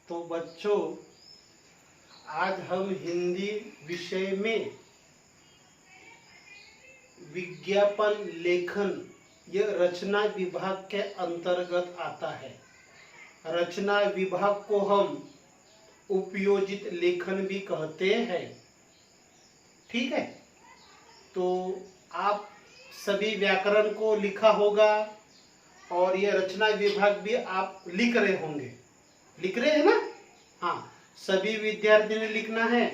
तो बच्चों, आज हम हिंदी विषय में विज्ञापन लेखन यह रचना विभाग के अंतर्गत आता है। रचना विभाग को हम उपयोजित लेखन भी कहते हैं। ठीक है, तो आप सभी व्याकरण को लिखा होगा और यह रचना विभाग भी आप लिख रहे होंगे। लिख रहे हैं ना? हाँ, सभी विद्यार्थी ने लिखना है।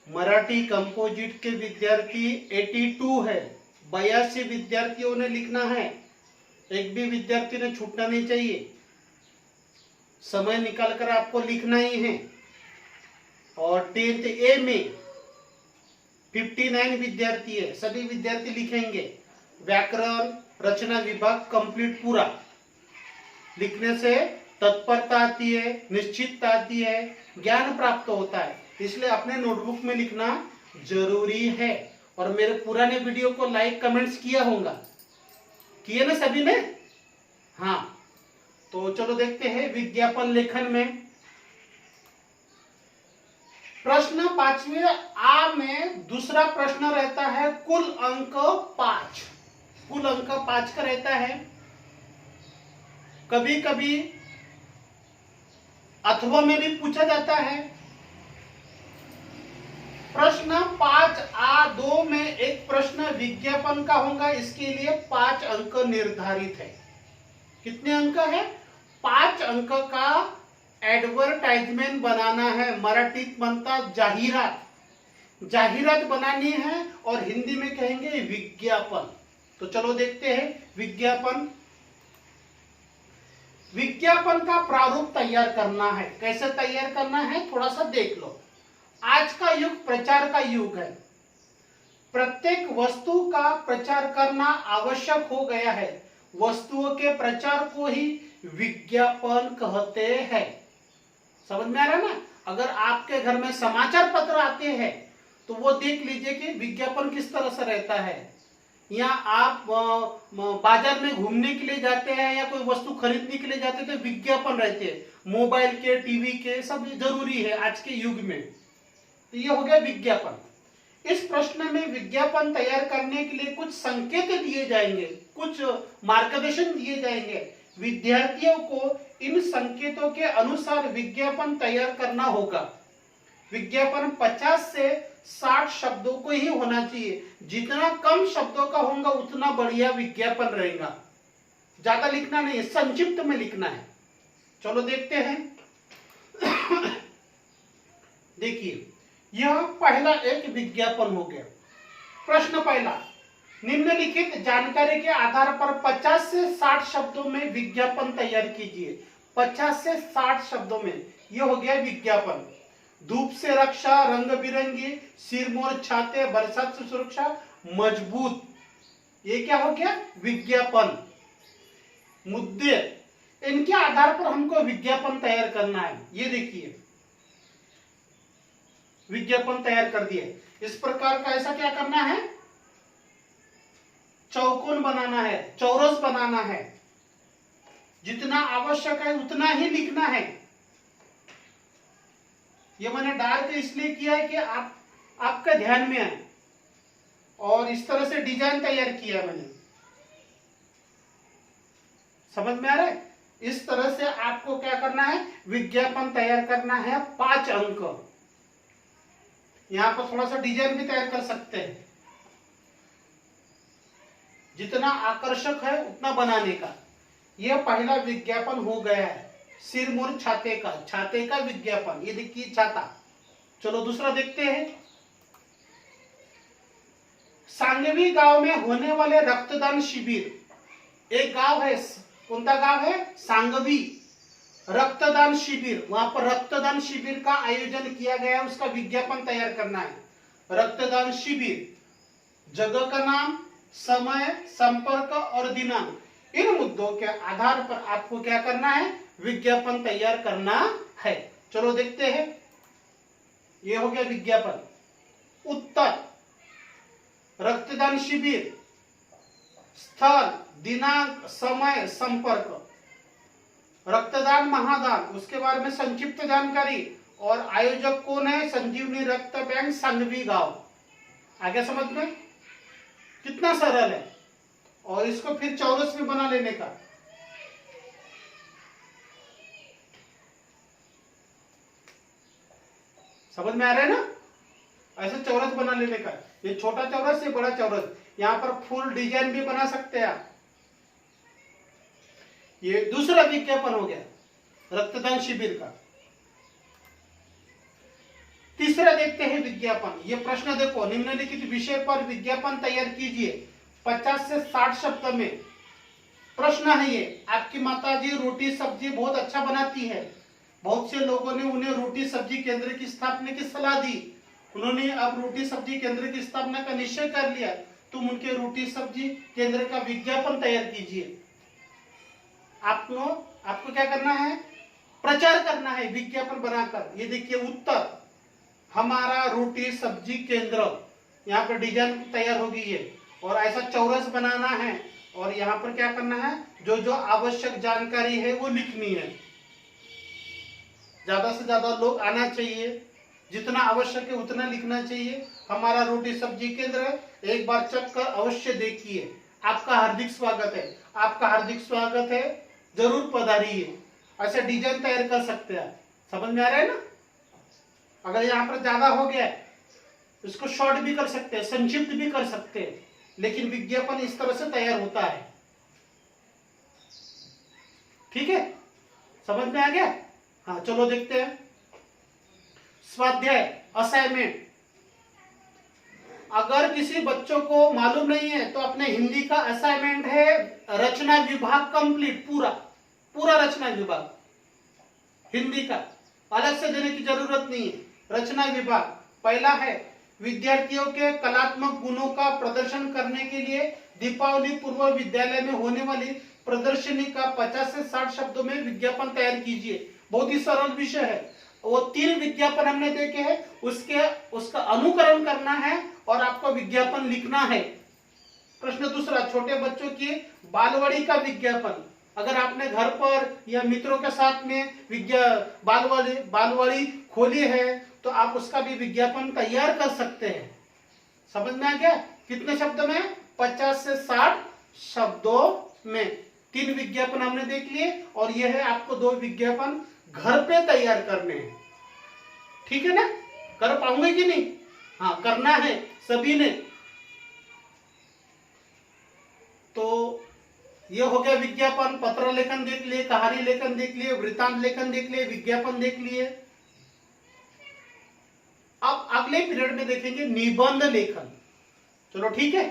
मराठी कंपोजिट के विद्यार्थी 82 है, 82 विद्यार्थियों ने लिखना है। एक भी विद्यार्थी ने छूटना नहीं चाहिए। समय निकालकर आपको लिखना ही है। और 10th ए में 59 विद्यार्थी है, सभी विद्यार्थी लिखेंगे। व्याकरण रचना विभाग कंप्लीट पूरा। लिखने से तत्परता आती है, निश्चितता आती है, ज्ञान प्राप्त होता है। इसलिए अपने नोटबुक में लिखना जरूरी है। और मेरे पुराने वीडियो को लाइक कमेंट्स किया होगा, किए ना सभी ने? हाँ, तो चलो देखते हैं विज्ञापन लेखन में। प्रश्न 5वें आ में दूसरा प्रश्न रहता है कुल अंक 5। कुल अंक 5 का रहता है। कभी कभी अथवा में भी पूछा जाता है। प्रश्न 5A2 में एक प्रश्न विज्ञापन का होगा, इसके लिए 5 अंक निर्धारित है। कितने अंक है? 5 अंक का एडवर्टाइजमेंट बनाना है। मराठीत बनता जाहिरात। जाहिरात बनानी है और हिंदी में कहेंगे विज्ञापन। तो चलो देखते हैं विज्ञापन। विज्ञापन का प्रारूप तैयार करना है। कैसे तैयार करना है थोड़ा सा देख लो। आज का युग प्रचार का युग है। प्रत्येक वस्तु का प्रचार करना आवश्यक हो गया है। वस्तुओं के प्रचार को ही विज्ञापन कहते हैं। समझ में आ रहा है ना? अगर आपके घर में समाचार पत्र आते हैं तो वो देख लीजिए कि विज्ञापन किस तरह से रहता है। या आप बाजार में घूमने के लिए जाते हैं या कोई वस्तु खरीदने के लिए जाते हैं तो विज्ञापन रहते हैं। मोबाइल के, टीवी के, सब जरूरी है आज के युग में। तो ये हो गया विज्ञापन। इस प्रश्न में विज्ञापन तैयार करने के लिए कुछ संकेत दिए जाएंगे, कुछ मार्गदर्शन दिए जाएंगे। विद्यार्थियों को इन संकेतों के अनुसार विज्ञापन तैयार करना होगा। विज्ञापन 50 से 60 शब्दों को ही होना चाहिए। जितना कम शब्दों का होगा उतना बढ़िया विज्ञापन रहेगा। ज्यादा लिखना नहीं, संक्षिप्त में लिखना है। चलो देखते हैं। देखिए, यह पहला एक विज्ञापन हो गया। प्रश्न पहला, निम्नलिखित जानकारी के आधार पर 50 से 60 शब्दों में विज्ञापन तैयार कीजिए। 50 से 60 शब्दों में यह हो गया विज्ञापन। धूप से रक्षा, रंग बिरंगी, सिरमौर छाते, बरसात से सुरक्षा, मजबूत, ये क्या हो गया? विज्ञापन। मुद्दे, इनके आधार पर हमको विज्ञापन तैयार करना है। ये देखिए, विज्ञापन तैयार कर दिए। इस प्रकार का ऐसा क्या करना है? चौकोन बनाना है, चौरस बनाना है। जितना आवश्यक है उतना ही लिखना है। ये मैंने डार्क इसलिए किया है कि आपका ध्यान में आए। और इस तरह से डिजाइन तैयार किया मैंने। समझ में आ रहा है? इस तरह से आपको क्या करना है? विज्ञापन तैयार करना है। 5 अंक। यहां पर थोड़ा सा डिजाइन भी तैयार कर सकते हैं। जितना आकर्षक है उतना बनाने का। यह पहला विज्ञापन हो गया है। सिरमौर छाते का, छाते का विज्ञापन। ये देखिए छाता। चलो दूसरा देखते हैं। सांगवी गांव में होने वाले रक्तदान शिविर। एक गांव है, कौन सा गांव है? सांगवी। रक्तदान शिविर, वहां पर रक्तदान शिविर का आयोजन किया गया है, उसका विज्ञापन तैयार करना है। रक्तदान शिविर, जगह का नाम, समय, संपर्क और दिनांक, इन मुद्दों के आधार पर आपको क्या करना है? विज्ञापन तैयार करना है। चलो देखते हैं। यह हो गया विज्ञापन। उत्तर, रक्तदान शिविर, स्थल, दिनांक, समय, संपर्क। रक्तदान रक्तदान महादान, उसके बारे में संक्षिप्त जानकारी, और आयोजक कौन है? संजीवनी रक्त बैंक संघवी गांव। आगे समझ में? कितना सरल है। और इसको फिर चौरस में बना लेने का। समझ में आ रहा है ना? ऐसे चौरस बना लेने का। ये छोटा चौरस, ये बड़ा चौरस। यहां पर फुल डिजाइन भी बना सकते हैं आप। ये दूसरा विज्ञापन हो गया रक्तदान शिविर का। तीसरा देखते हैं विज्ञापन। ये प्रश्न देखो, निम्नलिखित विषय पर विज्ञापन तैयार कीजिए 50 से 60 शब्द में। प्रश्न है ये, आपकी माताजी रोटी सब्जी बहुत अच्छा बनाती है। बहुत से लोगों ने उन्हें रोटी सब्जी केंद्र की स्थापना की सलाह दी। उन्होंने अब रोटी सब्जी केंद्र की स्थापना का निश्चय कर लिया। तुम उनके रोटी सब्जी केंद्र का विज्ञापन तैयार कीजिए। आपको क्या करना है? प्रचार करना है विज्ञापन बनाकर। ये देखिए उत्तर, हमारा रोटी सब्जी केंद्र। यहाँ पर डिजाइन तैयार हो गई है और ऐसा चौरस बनाना है। और यहाँ पर क्या करना है? जो जो आवश्यक जानकारी है वो लिखनी है। ज्यादा से ज्यादा लोग आना चाहिए, जितना आवश्यक है उतना लिखना चाहिए। हमारा रोटी सब्जी केंद्र है, एक बार चेक कर अवश्य देखिए। आपका हार्दिक स्वागत है, आपका हार्दिक स्वागत है, जरूर पधारिए। ऐसे डिजाइन तैयार कर सकते हैं। समझ में आ रहा है ना? अगर यहाँ पर ज्यादा हो गया इसको शॉर्ट भी कर सकते हैं, संक्षिप्त भी कर सकते हैं, लेकिन विज्ञापन इस तरह से तैयार होता है। ठीक है, समझ में आ गया? हाँ, चलो देखते हैं स्वाध्याय असाइनमेंट। अगर किसी बच्चों को मालूम नहीं है तो अपने हिंदी का असाइनमेंट है रचना विभाग कंप्लीट, पूरा रचना विभाग हिंदी का, अलग से देने की जरूरत नहीं है। रचना विभाग पहला है, विद्यार्थियों के कलात्मक गुणों का प्रदर्शन करने के लिए दीपावली पूर्व विद्यालय में होने वाली प्रदर्शनी का 50 से 60 शब्दों में विज्ञापन तैयार कीजिए। बहुत ही सरल विषय है। वो 3 विज्ञापन हमने देखे हैं, उसका अनुकरण करना है और आपको विज्ञापन लिखना है। प्रश्न दूसरा, छोटे बच्चों की बालवाड़ी का विज्ञापन। अगर आपने घर पर या मित्रों के साथ में बालवाड़ी खोली है तो आप उसका भी विज्ञापन तैयार कर सकते हैं। समझ में आ गया? कितने शब्द में? 50 से 60 शब्दों में 3 विज्ञापन हमने देख लिए और यह है आपको 2 विज्ञापन घर पे तैयार करने हैं। ठीक है ना? कर पाऊंगे कि नहीं? हाँ, करना है सभी ने। तो ये हो गया विज्ञापन। पत्र लेखन देख लिए, कहानी लेखन देख लिए, वृत्तांत लेखन देख लिए, विज्ञापन देख लिए। अब अगले पीरियड में देखेंगे निबंध लेखन। चलो ठीक है।